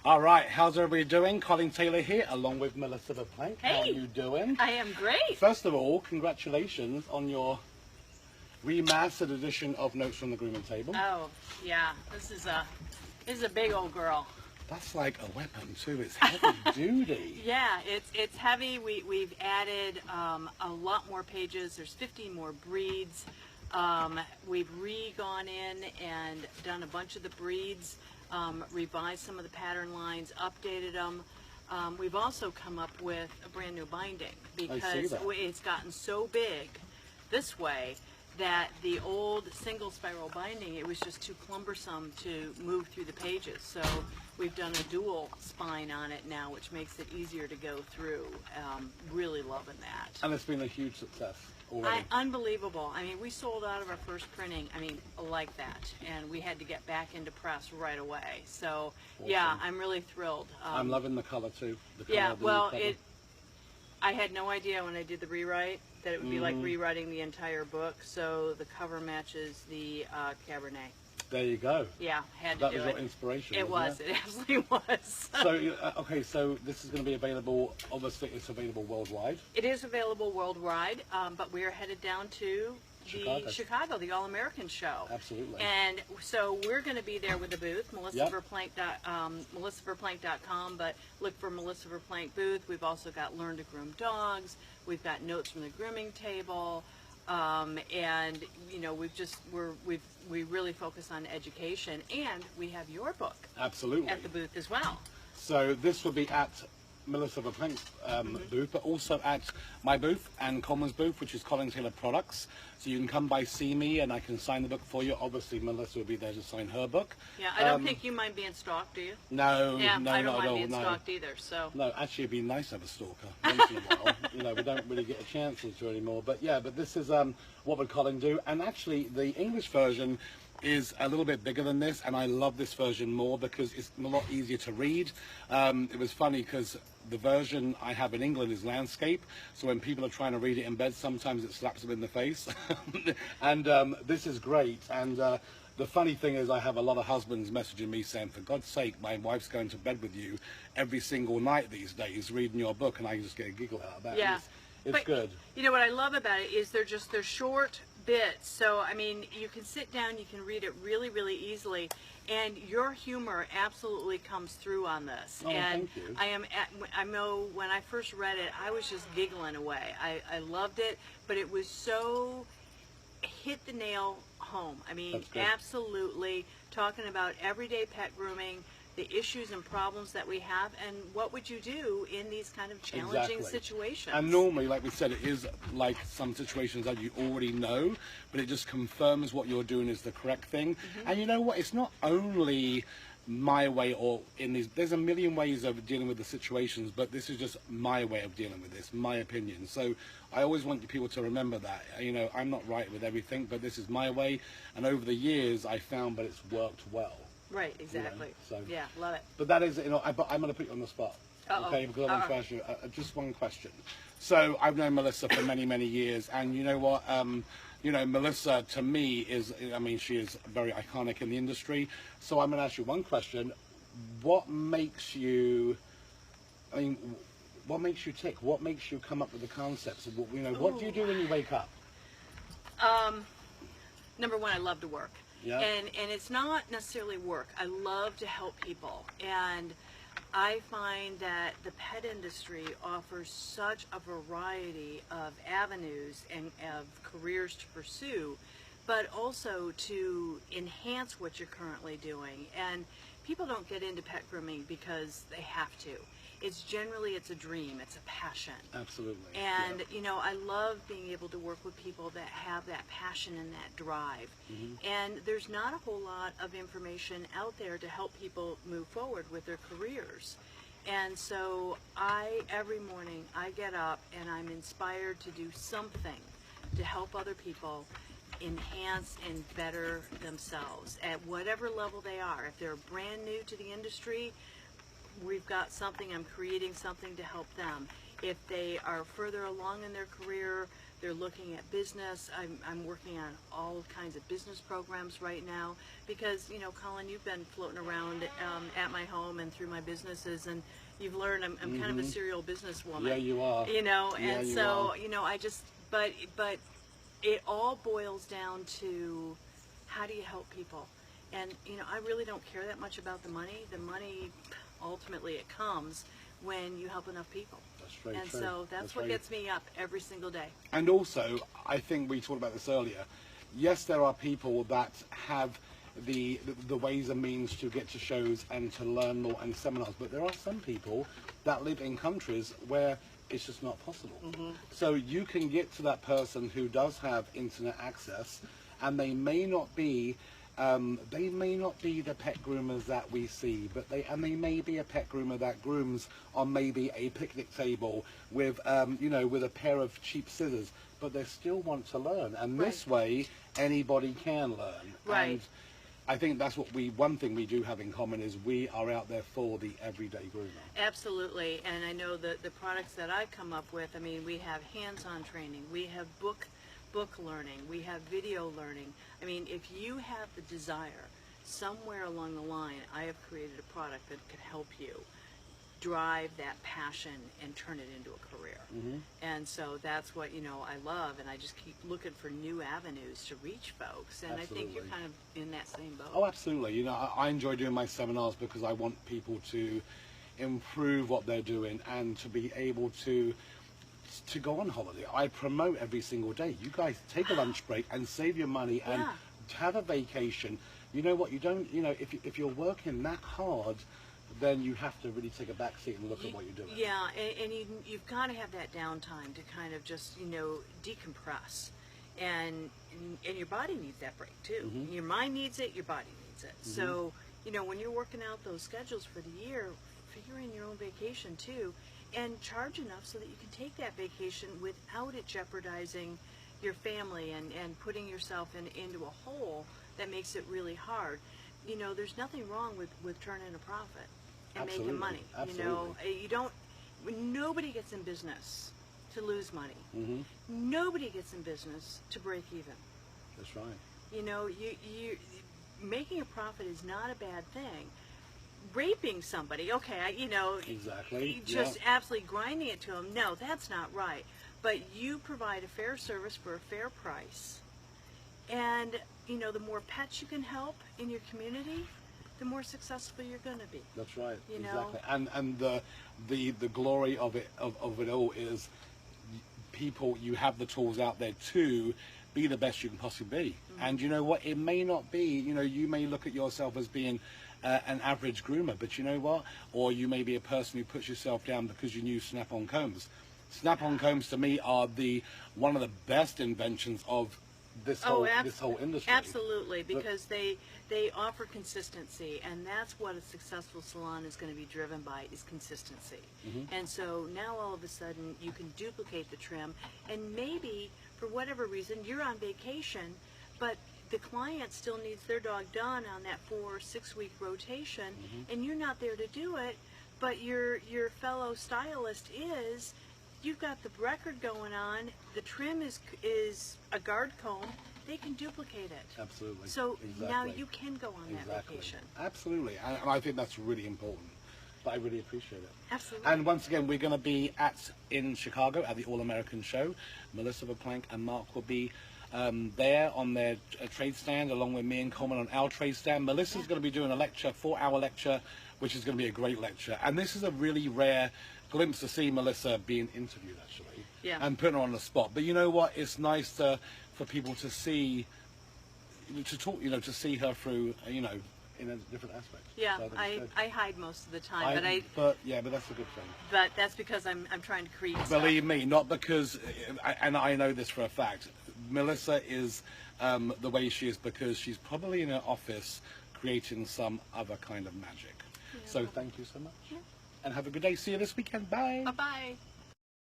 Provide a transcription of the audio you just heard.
All right, how's everybody doing? Colin Taylor here, along with Melissa Verplank. Hey, how are you doing? I am great. First of all, congratulations on your remastered edition of Notes from the Grooming Table. Oh, yeah, this is a big old girl. That's like a weapon too. It's heavy duty. Yeah, it's heavy. We've added a lot more pages. There's 15 more breeds. We've gone in and done a bunch of the breeds, revised some of the pattern lines, updated them. We've also come up with a brand new binding because it's gotten so big this way that the old single spiral binding, it was just too cumbersome to move through the pages. So we've done a dual spine on it now, which makes it easier to go through. Really loving that. And it's been a huge success already. Unbelievable. I mean, we sold out of our first printing, like that. And we had to get back into press right away. So, awesome. Yeah, I'm really thrilled. I'm loving the color too. I had no idea when I did the rewrite that it would be like rewriting the entire book, so the cover matches the Cabernet. There you go. Yeah, had to that do it. was your inspiration. It was. It absolutely was. So, okay, so this is going to be available, obviously it's available worldwide. It is available worldwide, but we are headed down to Chicago, the All-American show. Absolutely. And so we're going to be there with the booth, melissaverplank.com, but look for Melissa Verplank booth. We've also got Learn to Groom Dogs. We've got Notes from the Grooming Table. And you know, we really focus on education, and we have your book at the booth as well. So this will be at Melissa Verplank's booth, but also at my booth and Colin's booth, which is Colin Taylor Products. So you can come by, see me, and I can sign the book for you. Obviously, Melissa will be there to sign her book. Yeah, I don't think you mind being stalked, do you? No, yeah, no, I don't not mind at all. being stalked either. So no, actually, it'd be nice to have a stalker once in a while. You know, we don't really get a chance to anymore. But yeah, but this is what would Colin do? And actually, the English version is a little bit bigger than this, and I love this version more because it's a lot easier to read. It was funny because the version I have in England is landscape, so when people are trying to read it in bed, sometimes it slaps them in the face. And this is great. And the funny thing is I have a lot of husbands messaging me saying, for God's sake, my wife's going to bed with you every single night these days reading your book, and I just get a giggle out of that. Yeah. It's good. You know what I love about it is they're short bits. So I mean, you can sit down, you can read it really, really easily, and your humor absolutely comes through on this. Oh, and thank you. I know when I first read it, I was just giggling away. I loved it, but it was so hit the nail home. I mean, absolutely talking about everyday pet grooming, the issues and problems that we have, and what would you do in these kind of challenging situations. And normally, like we said, it is like some situations that you already know, but it just confirms what you're doing is the correct thing. And you know what, it's not only my way, or there's a million ways of dealing with the situations, but this is just my way of dealing with this, my opinion. So I always want people to remember that, you know, I'm not right with everything, but this is my way, and over the years I found that it's worked well. Right, exactly. You know, so, yeah, love it. But that is, you know, I'm going to put you on the spot. Okay, because I want to ask you just one question. So I've known Melissa for many, many years, and you know what? You know, Melissa to me is, I mean, she is very iconic in the industry. So I'm going to ask you one question: what makes you? I mean, what makes you tick? What makes you come up with the concepts? You know, what do you do when you wake up? Number one, I love to work. Yeah. And it's not necessarily work. I love to help people, and I find that the pet industry offers such a variety of avenues and of careers to pursue, but also to enhance what you're currently doing. And people don't get into pet grooming because they have to. It's a dream, it's a passion. Absolutely. And you know, I love being able to work with people that have that passion and that drive. And there's not a whole lot of information out there to help people move forward with their careers. And so every morning I get up and I'm inspired to do something to help other people enhance and better themselves at whatever level they are. If they're brand new to the industry, we've got something, I'm creating something to help them. If they are further along in their career, they're looking at business. I'm working on all kinds of business programs right now because, you know, Colin, you've been floating around at my home and through my businesses, and you've learned I'm kind of a serial businesswoman. Yeah, you are. You know, Yeah, and you so, are. you know, but it all boils down to how do you help people? And, you know, I really don't care that much about the money. The money, ultimately, it comes when you help enough people. That's very And true. so that's what gets me up every single day. And also, I think we talked about this earlier. Yes, there are people that have the ways and means to get to shows and to learn more and seminars, but there are some people that live in countries where it's just not possible. So you can get to that person who does have internet access, and they may not be the pet groomers that we see, but they may be a pet groomer that grooms on maybe a picnic table with you know, with a pair of cheap scissors, but they still want to learn, and this way anybody can learn. Right. And I think that's what one thing we do have in common is we are out there for the everyday groomer. Absolutely, and I know that the products that I come up with, I mean, we have hands-on training, we have book learning, we have video learning. I mean, if you have the desire, somewhere along the line, I have created a product that could help you drive that passion and turn it into a career. And so that's what, you know, I love, and I just keep looking for new avenues to reach folks, and Absolutely. I think you're kind of in that same boat. Oh, absolutely. You know, I enjoy doing my seminars because I want people to improve what they're doing and to be able to go on holiday. I promote every single day. You guys take a lunch break and save your money and have a vacation. You know what? You don't. You know, if you're working that hard, then you have to really take a back seat and look at what you're doing. Yeah, and you've got to have that downtime to kind of just, you know, decompress, and your body needs that break too. Your mind needs it, your body needs it. So, you know, when you're working out those schedules for the year, figure in your own vacation too, and charge enough so that you can take that vacation without it jeopardizing your family and putting yourself into a hole that makes it really hard. You know, there's nothing wrong with turning a profit and making money. Absolutely. You know, you don't. Nobody gets in business to lose money. Nobody gets in business to break even. That's right. You know, you making a profit is not a bad thing. Raping somebody, okay, you know, Exactly. just absolutely grinding it to them, no, that's not right. But you provide a fair service for a fair price, and you know, the more pets you can help in your community, the more successful you're going to be. That's right. You exactly. know? And the glory of it all is people. You have the tools out there to be the best you can possibly be. And you know what? It may not be. You know, you may look at yourself as being an average groomer, but you know what? Or you may be a person who puts yourself down because you knew snap-on combs. Snap-on combs to me are one of the best inventions of this whole industry. Absolutely, because they offer consistency, and that's what a successful salon is going to be driven by, is consistency. And so now all of a sudden you can duplicate the trim, and maybe for whatever reason you're on vacation, but the client still needs their dog done on that 4 or 6 week rotation, and you're not there to do it, but your fellow stylist is. You've got the record going on. The trim is a guard comb. They can duplicate it. Absolutely. So exactly. now you can go on that vacation. Absolutely, and I think that's really important. But I really appreciate it. Absolutely. And once again, we're going to be in Chicago at the All American Show. Melissa Verplank and Mark will be there on their trade stand, along with me and Colin on our trade stand. Melissa's going to be doing a lecture, 4-hour lecture, which is going to be a great lecture. And this is a really rare glimpse to see Melissa being interviewed, actually, and putting her on the spot. But you know what? It's nice for people to see, to talk, you know, to see her through, you know, in a different aspect. Yeah, so I hide most of the time, but that's a good thing. But that's because I'm trying to create stuff. Believe me, not because, and I know this for a fact. Melissa is the way she is because she's probably in her office creating some other kind of magic. So thank you so much. And have a good day. See you this weekend. Bye. Bye-bye.